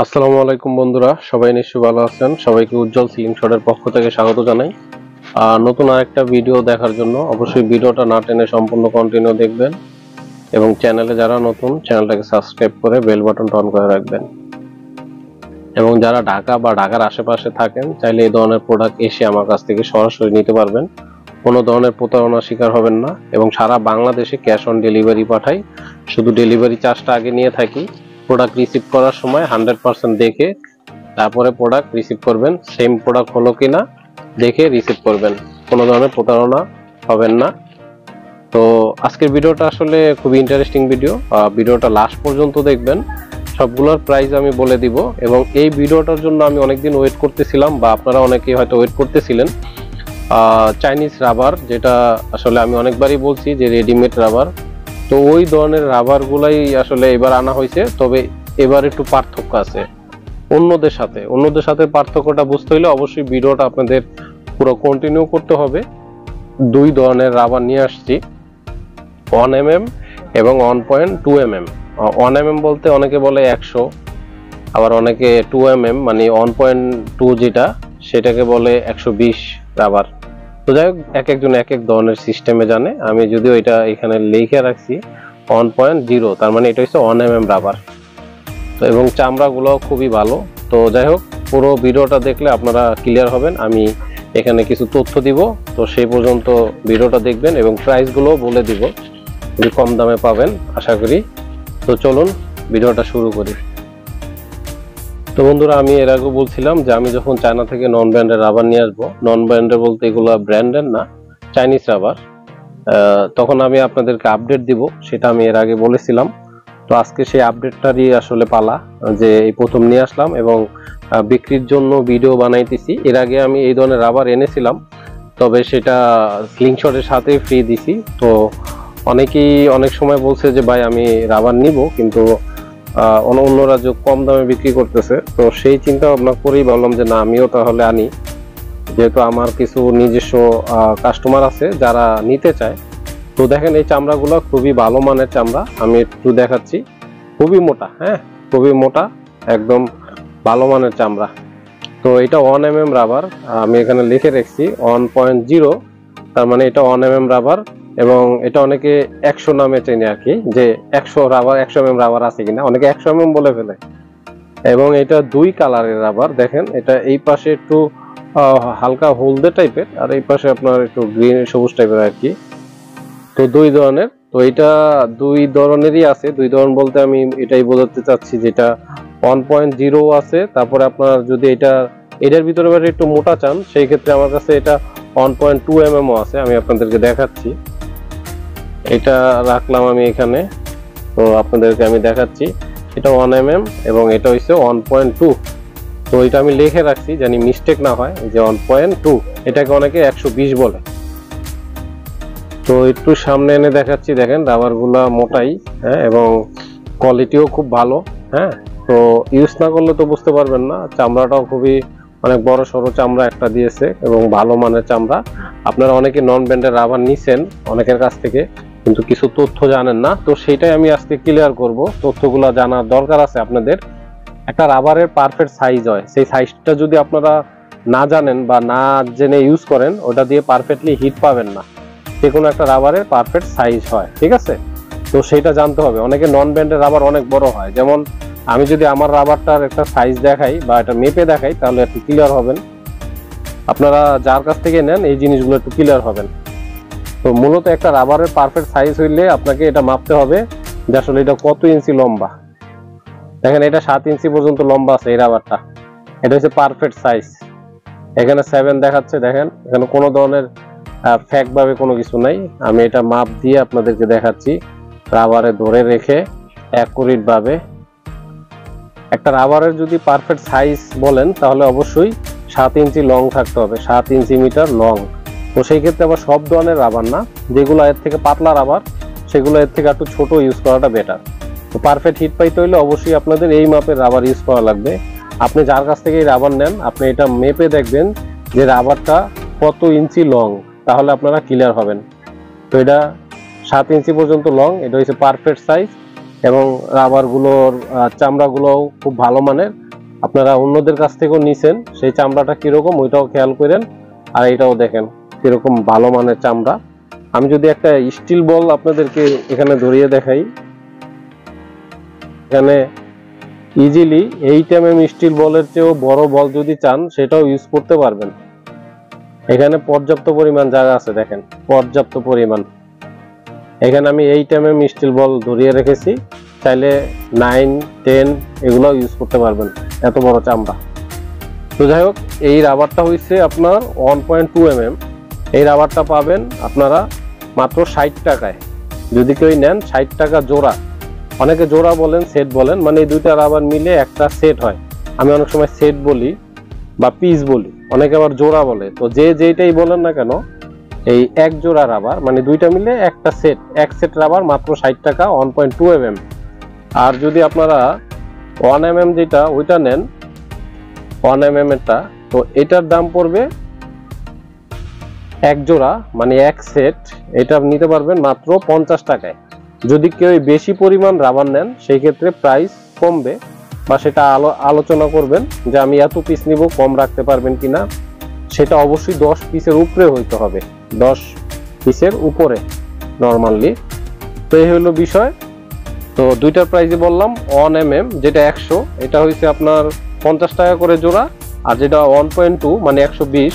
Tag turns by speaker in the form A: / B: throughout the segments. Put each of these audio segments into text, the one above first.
A: আসসালামু আলাইকুম বন্ধুরা, সবাই নিশ্চয়ই ভালো আছেন। সবাইকে উজ্জ্বল সিলিং শটের পক্ষ থেকে স্বাগত জানাই। নতুন আরেকটা ভিডিও দেখার জন্য অবশ্যই ভিডিওটা না টেনে সম্পূর্ণ কন্টিনিউ দেখবেন এবং চ্যানেলে যারা নতুন চ্যানেলটাকে সাবস্ক্রাইব করে বেল বাটনটা অন করে রাখবেন। এবং যারা ঢাকা বা ঢাকার আশেপাশে থাকেন চাইলে এই ধরনের প্রোডাক্ট এসে আমার কাছ থেকে সরাসরি নিতে পারবেন, কোনো ধরনের প্রতারণার শিকার হবেন না। এবং সারা বাংলাদেশে ক্যাশ অন ডেলিভারি পাঠাই, শুধু ডেলিভারি চার্জটা আগে নিয়ে থাকি। প্রোডাক্ট রিসিভ করার সময় 100% দেখে তারপরে প্রোডাক্ট রিসিভ করবেন, সেম প্রোডাক্ট হলো কিনা দেখে রিসিভ করবেন, কোনো ধরনের প্রতারণা হবেন না। তো আজকের ভিডিওটা আসলে খুবই ইন্টারেস্টিং ভিডিও, ভিডিওটা লাস্ট পর্যন্ত দেখবেন। সবগুলোর প্রাইস আমি বলে দিব এবং এই ভিডিওটার জন্য আমি অনেকদিন ওয়েট করতেছিলাম বা আপনারা অনেকেই হয়তো ওয়েট করতেছিলেন। চাইনিজ রাবার, যেটা আসলে আমি অনেকবারই বলছি যে রেডিমেড রাবার, তো ওই ধরনের রাবারগুলাই আসলে এবার আনা হয়েছে। তবে এবার একটু পার্থক্য আছে অন্যদের সাথে পার্থক্যটা বুঝতে হলে অবশ্যই ভিডিওটা আপনাদের পুরো কন্টিনিউ করতে হবে। দুই ধরনের রাবার নিয়ে আসছি, 1mm এবং 1.2mm। 1mm বলতে অনেকে বলে 100, আবার অনেকে 2mm মানে 1.2 যেটা সেটাকে বলে 120 রাবার। তো যাই হোক, এক একজন এক এক ধরনের সিস্টেমে জানে। আমি যদিও এটা এখানে লিখে রাখছি 1.0, তার মানে এটা হচ্ছে 1mm রাবার। তো এবং চামড়াগুলো খুবই ভালো। তো যাই হোক, পুরো ভিডিওটা দেখলে আপনারা ক্লিয়ার হবেন। আমি এখানে কিছু তথ্য দিব, তো সেই পর্যন্ত ভিডিওটা দেখবেন এবং প্রাইসগুলো বলে দিব, খুবই কম দামে পাবেন আশা করি। তো চলুন ভিডিওটা শুরু করি। তো বন্ধুরা, আমি এর আগে বলছিলাম যে আমি যখন চায়না থেকে নন ব্র্যান্ডের রাবার নিয়ে আসবো, নন ব্র্যান্ডের বলতে এগুলো ব্র্যান্ডের না, চাইনিজ রাবার, তখন আমি আপনাদেরকে আপডেট দিব, সেটা আমি এর আগে বলেছিলাম। তো আজকে সেই আপডেটটারই আসলে পালা, যে এই প্রথম নিয়ে আসলাম এবং বিক্রির জন্য ভিডিও বানাইতেছি। এর আগে আমি এই ধরনের রাবার এনেছিলাম, তবে সেটা স্লিংশটের সাথে ফ্রি দিছি। তো অনেকেই অনেক সময় বলছে যে ভাই আমি রাবার নিব, কিন্তু অন্যরা যে কম দামে বিক্রি করতেছে, তো সেই চিন্তা ভাবনা করেই ভাবলাম যে না, আমিও তাহলে আনি, যেহেতু আমার কিছু নিজস্ব কাস্টমার আছে যারা নিতে চায়। তো দেখেন, এই চামড়াগুলো খুবই ভালো মানের চামড়া, আমি একটু দেখাচ্ছি। খুবই মোটা, হ্যাঁ খুবই মোটা, একদম ভালো মানের চামড়া। তো এটা 1mm রাবার, আমি এখানে লিখে রেখেছি 1.0, তার মানে এটা 1mm রাবার। এবং এটা অনেকে 100 নামে চেনে আর কি, যে 100 রাবার, 100mm রাবার আছে কিনা, অনেকে 100mm বলে ফেলে। এবং এটা দুই কালারের রাবার, দেখেন এটা এই পাশে একটু হালকা হলদে টাইপের, আর এই পাশে আপনার একটু গ্রিন সবুজ টাইপের আর কি। তো দুই ধরনের, তো এটা দুই ধরনেরই আছে। দুই ধরন বলতে আমি এটাই বোঝাতে চাচ্ছি, যেটা 1.0 আছে, তারপরে আপনার যদি এটার ভিতরে একটু মোটা চান, সেই ক্ষেত্রে আমার কাছে এটা 1.2mm আছে, আমি আপনাদেরকে দেখাচ্ছি। এটা রাখলাম আমি এখানে, তো আপনাদেরকে আমি দেখাচ্ছি। এটা 1mm এবং এটা হচ্ছে 1.2। তো এটা আমি লিখে রাখছি জানি মিস্টেক না হয়, যে 1.2, এটাকে অনেকে 120 বলে। তো একটু সামনে এনে দেখাচ্ছি, দেখেন রাবারগুলা মোটাই, হ্যাঁ, এবং কোয়ালিটিও খুব ভালো। হ্যাঁ, তো ইউজ না করলে তো বুঝতে পারবেন না। চামড়াটাও খুবই অনেক বড় সড়ো চামড়া একটা দিয়েছে এবং ভালো মানের চামড়া। আপনারা অনেকে নন ব্র্যান্ডের রাবার নিছেন অনেকের কাছ থেকে, কিন্তু কিছু তথ্য জানেন না, তো সেটাই আমি আজকে ক্লিয়ার করব। তথ্যগুলো জানার দরকার আছে আপনাদের। একটা রাবারের পারফেক্ট সাইজ হয়, সেই সাইজটা যদি আপনারা না জানেন বা না জেনে ইউজ করেন, ওটা দিয়ে পারফেক্টলি হিট পাবেন না। যে কোনো একটা রাবারের পারফেক্ট সাইজ হয়, ঠিক আছে? তো সেটা জানতে হবে। অনেকে নন ব্র্যান্ডের রাবার অনেক বড় হয়, যেমন আমি যদি আমার রাবারটার একটা সাইজ দেখাই বা এটা মেপে দেখাই, তাহলে একটু ক্লিয়ার হবেন। আপনারা যার কাছ থেকে নেন এই জিনিসগুলো একটু ক্লিয়ার হবেন। তো মূলত একটা রাবারের পারফেক্ট সাইজ হইলে আপনাকে এটা মাপতে হবে যে আসলে এটা কত ইঞ্চি লম্বা। দেখেন, এটা 7 ইঞ্চি পর্যন্ত লম্বা আছে এই রাবারটা, এটা হচ্ছে পারফেক্ট সাইজ। এখানে 7 দেখাচ্ছে, দেখেন এখানে কোনো ধরনের ফ্যাক ভাবে কোনো কিছু নাই। আমি এটা মাপ দিয়ে আপনাদেরকে দেখাচ্ছি, রাবারে ধরে রেখে অ্যাকুরেট ভাবে। একটা রাবারের যদি পারফেক্ট সাইজ বলেন, তাহলে অবশ্যই 7 ইঞ্চি লং থাকতে হবে, 7 ইঞ্চি মিটার লং। তো সেই ক্ষেত্রে আবার সব ধরনের রাবার না, যেগুলো এর থেকে পাতলা রাবার সেগুলো এর থেকে একটু ছোট ইউজ করাটা বেটার। তো পারফেক্ট হিট পাইতে হলে অবশ্যই আপনাদের এই মাপের রাবার ইউজ করা লাগবে। আপনি যার কাছ থেকে এই রাবার নেন, আপনি এটা মেপে দেখবেন যে রাবারটা কত ইঞ্চি লং, তাহলে আপনারা ক্লিয়ার হবেন। তো এটা 7 ইঞ্চি পর্যন্ত লং, এটা হচ্ছে পারফেক্ট সাইজ। এবং রাবারগুলোর চামড়াগুলোও খুব ভালো মানের, আপনারা অন্যদের কাছ থেকেও নিছেন, সেই চামড়াটা কিরকম ওইটাও খেয়াল করেন। আর এটাও দেখেন কিরকম ভালো মানের চামড়া। আমি যদি একটা স্টিল বল আপনাদেরকে এখানে ধরিয়ে দেখাই, এখানে ইজিলি 8 mm স্টিল বলের চেয়েও বড় বল যদি চান সেটাও ইউজ করতে পারবেন। এখানে পর্যাপ্ত পরিমাণ জায়গা আছে, দেখেন পর্যাপ্ত পরিমাণ। এখানে আমি 8 mm স্টিল বল ধরিয়ে রেখেছি, চাইলে 9, 10 এগুলো ইউজ করতে পারবেন, এত বড় চামড়া। তো যাই হোক, এই রাবারটা হচ্ছে আপনার 1.2 mm। এই রাবারটা পাবেন আপনারা মাত্র 60 টাকায়। যদি কেউ নেন 60 টাকা জোড়া। অনেকে জোড়া বলেন, সেট বলেন, মানে এই দুইটা রাবার মিলে একটা সেট হয়। আমি অনেক সময় সেট বলি বা পিস বলি, অনেকে আবার জোড়া বলে। তো যে যেটাই বলেন না কেন, এই এক জোড়া রাবার মানে দুইটা মিলে একটা সেট, এক সেট রাবার মাত্র 60 টাকা, 1.2 mm। আর যদি আপনারা 1 mm যেটা ওইটা নেন, 1 mm এরটা, তো এটার দাম পড়বে এক জোড়া মানে এক সেট, এটা নিতে পারবেন মাত্র 50 টাকায়। যদি কেউ বেশি পরিমাণ রাবার নেন সেই ক্ষেত্রে প্রাইস কমবে, বা সেটা আলোচনা করবেন যে আমি এত পিস নিব, কম রাখতে পারবেন কিনা। সেটা অবশ্যই 10 পিসের উপরে হইতে হবে, 10 পিসের উপরে নরমালি। তো এই হলো বিষয়। তো দুইটার প্রাইসে বললাম 1 mm যেটা 100, এটা হইছে আপনার 50 টাকা করে জোড়া। আর যেটা 1.2 মানে 120,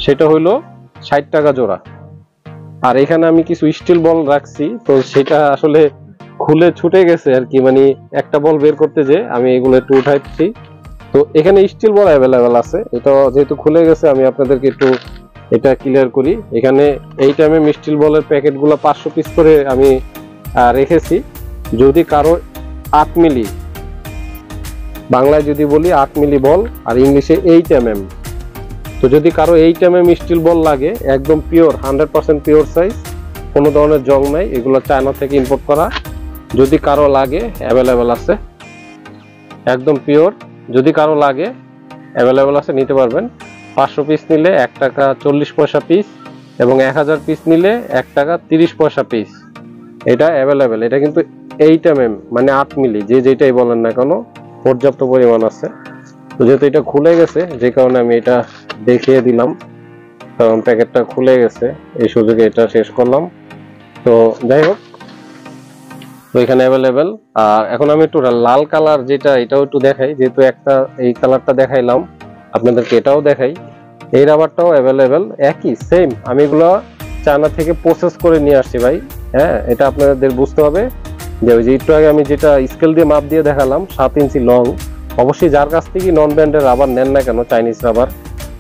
A: সেটা হইলো 60 টাকা জোড়া। আর এখানে আমি কিছু স্টিল বল রাখছি, তো সেটা আসলে খুলে ছুটে গেছে আর কি, মানে একটা বল বের করতে যে আমি এগুলো একটু উঠাইছি। তো এখানে স্টিল বল অ্যাভেলেবেল আছে, এটা যেহেতু খুলে গেছে আমি আপনাদেরকে একটু এটা ক্লিয়ার করি। এখানে 8 mm স্টিল বলের প্যাকেটগুলো 500 পিস করে আমি রেখেছি। যদি কারো 8 মিলি, বাংলায় যদি বলি 8 মিলি বল, আর ইংলিশে 8 mm, তো যদি কারো 8 mm স্টিল বল লাগে, একদম পিওর 100% পিওর সাইজ, কোনো ধরনের জং নাই, এগুলো চায়না থেকে ইম্পোর্ট করা। যদি কারো লাগে অ্যাভেলেবেল আছে, একদম পিওর। যদি কারো লাগে অ্যাভেলেবেল আছে, নিতে পারবেন। 500 পিস নিলে 1 টাকা 40 পয়সা পিস, এবং 1000 পিস নিলে 1 টাকা 30 পয়সা পিস। এটা অ্যাভেলেবেল। এটা কিন্তু 8 mm মানে 8 মিলি, যে যেটাই বলেন না কেন পর্যাপ্ত পরিমাণ আছে। তো যেহেতু এটা খুলে গেছে, যে কারণে আমি এটা দেখিয়ে দিলাম, কারণ প্যাকেটটা খুলে গেছে, এই সুযোগে এটা শেষ করলাম। তো যাই হোক, তো এখানে অ্যাভেলেবেল। আর এখন আমি একটু লাল কালার যেটা, এটাও একটু দেখাই, যেহেতু একটা এই কালারটা দেখাইলাম আপনাদেরকে, এটাও দেখাই। এই রাবারটাও অ্যাভেলেবেল, একই সেম। আমি এগুলো চায়না থেকে প্রসেস করে নিয়ে আসছি ভাই। হ্যাঁ, এটা আপনাদের বুঝতে হবে যে ওই যে একটু আগে আমি যেটা স্কেল দিয়ে মাপ দিয়ে দেখালাম 7 ইঞ্চি লং। অবশ্যই যার কাছ থেকে নন ব্র্যান্ডের রাবার নেন না কেন, চাইনিজ রাবার,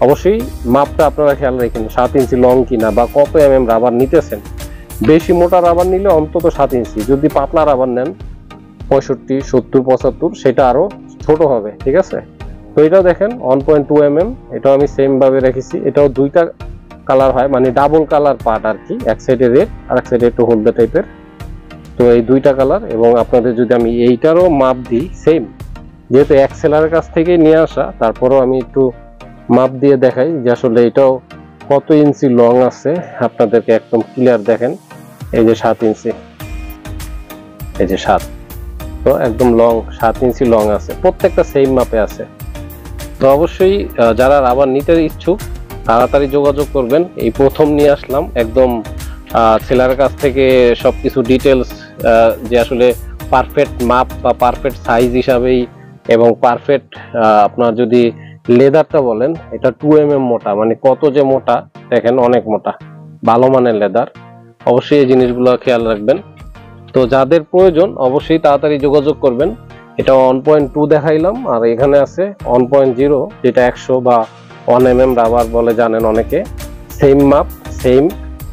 A: অবশ্যই মাপটা আপনারা খেয়াল রাখেন 7 ইঞ্চি লং কিনা, বা কত mm রাবার নিতেছেন। বেশি মোটা রাবার নিলে অন্তত 7 ইঞ্চি, যদি পাতলা রাবার নেন 65, 70, 75, সেটা আরো ছোট হবে, ঠিক আছে। তো এটাও দেখেন 1.2 mm, এটাও আমি সেম ভাবে রেখেছি। এটাও দুইটা কালার হয়, মানে ডাবল কালার পার্ট আর কি, এক সাইডে রেড আর এক সাইডে একটু হলদে টাইপের। তো এই দুইটা কালার। এবং আপনাদের যদি আমি এইটারও মাপ দিই সেম, যেহেতু এক সেলারের কাছ থেকে নিয়ে আসা, তারপরেও আমি একটু মাপ দিয়ে দেখাই যে আসলে এটাও কত ইঞ্চি লং আছে, আপনাদেরকে একদম ক্লিয়ার দেখেন। এই যে 7 ইঞ্চি, এই যে 7, তো একদম লং 7 ইঞ্চি লং আছে, প্রত্যেকটা সেম মাপে আছে। তো অবশ্যই যারা রাবার নিতে ইচ্ছুক তাড়াতাড়ি যোগাযোগ করবেন। এই প্রথম নিয়ে আসলাম একদম সেলারের কাছ থেকে সবকিছু ডিটেলস, যে আসলে পারফেক্ট মাপ বা পারফেক্ট সাইজ হিসাবেই, এবং পারফেক্ট আপনার যদি লেদারটা বলেন, এটা 2 mm মোটা, মানে কত যে মোটা দেখেন, অনেক মোটা, ভালো মানের লেদার। অবশ্যই এই জিনিসগুলো খেয়াল রাখবেন। তো যাদের প্রয়োজন অবশ্যই তাড়াতাড়ি যোগাযোগ করবেন। এটা 1.2 দেখাইলাম, আর এখানে আছে 1.0 যেটা 100 বা 1 mm রাবার বলে জানেন অনেকে। সেম মাপ, সেম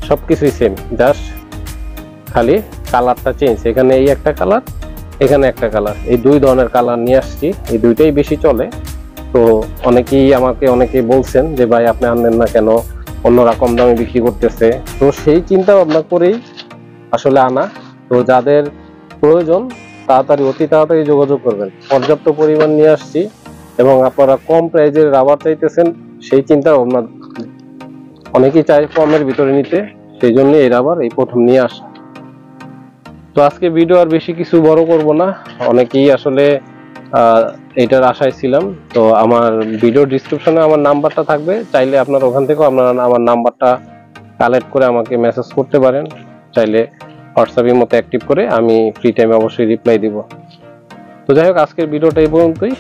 A: সবকিছুই সেম, জাস্ট খালি কালারটা চেঞ্জ। এখানে এই একটা কালার, এখানে একটা কালার, এই দুই ধরনের কালার নিয়ে আসছি। এই দুইটাই বেশি চলে। তো অনেকেই বলছেন যে ভাই আপনি আনলেন না কেন, অন্যরা কম দামে বিক্রি করতেছে। তো সেই চিন্তা ভাবনা করেই আসলে আনা। তো যাদের প্রয়োজন অতি তাড়াতাড়ি যোগাযোগ করবেন। পর্যাপ্ত পরিমাণ নিয়ে আসছি, এবং আপনারা কম প্রাইজের রাবার চাইতেছেন, সেই চিন্তা ভাবনা অনেকেই চায় কমের ভিতরে নিতে, সেই জন্য এই রাবার এই প্রথম নিয়ে আসা। তো আজকে ভিডিও আর বেশি কিছু বড় করব না। অনেকেই আসলে এটার আশায় ছিলাম। তো আমার ভিডিও ডিসক্রিপশনে আমার নাম্বারটা থাকবে, চাইলে আপনারা ওখান থেকেও আপনারা আমার নাম্বারটা কালেক্ট করে আমাকে মেসেজ করতে পারেন। চাইলে হোয়াটসঅ্যাপের মতো অ্যাক্টিভ করে আমি ফ্রি টাইমে অবশ্যই রিপ্লাই দিব। তো যাই হোক, আজকের ভিডিওটা এই পর্যন্তই।